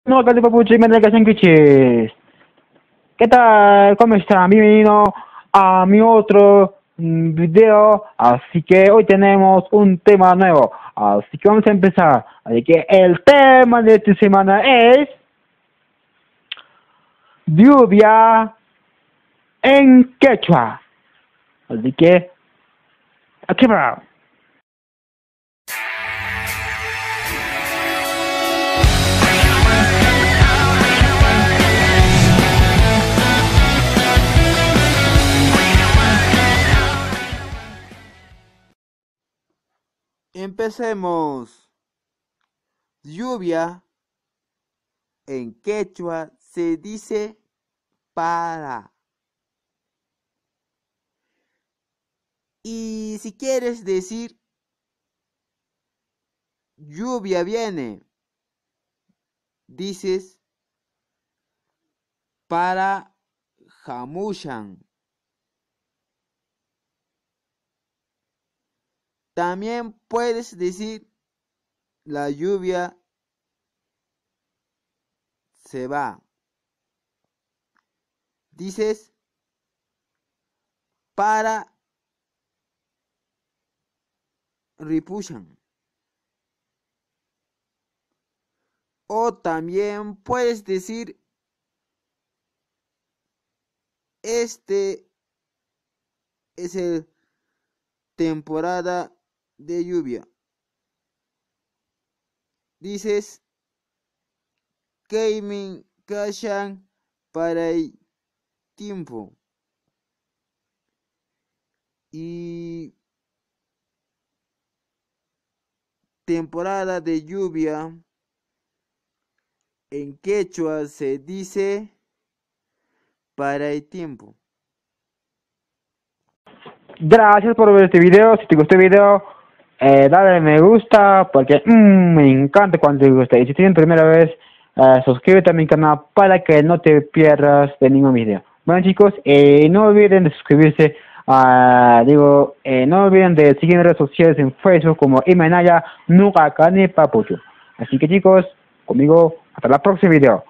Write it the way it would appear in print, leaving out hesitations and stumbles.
No, acá de Papuchi y Mendecación Kichis. ¿Qué tal? ¿Cómo están? Bienvenido a mi otro video. Así que hoy tenemos un tema nuevo. Así que vamos a empezar. Así que el tema de esta semana es lluvia en quechua. Así que aquí va. Empecemos. Lluvia en quechua se dice para. Y si quieres decir lluvia viene, dices para jamushan. También puedes decir la lluvia se va. Dices para ripushan. O también puedes decir este es el temporada de lluvia. Dices Keimin Kashan para el tiempo. Y temporada de lluvia en quechua se dice para el tiempo. Gracias por ver este video. Si te gustó el video, dale me gusta porque me encanta cuando te gusta. Y si tienes primera vez, suscríbete a mi canal para que no te pierdas de ningún video. Bueno chicos, no olviden de suscribirse. No olviden de seguir en redes sociales en Facebook como Imenaya Nukakani Papuchu. Así que chicos, conmigo hasta la próxima video.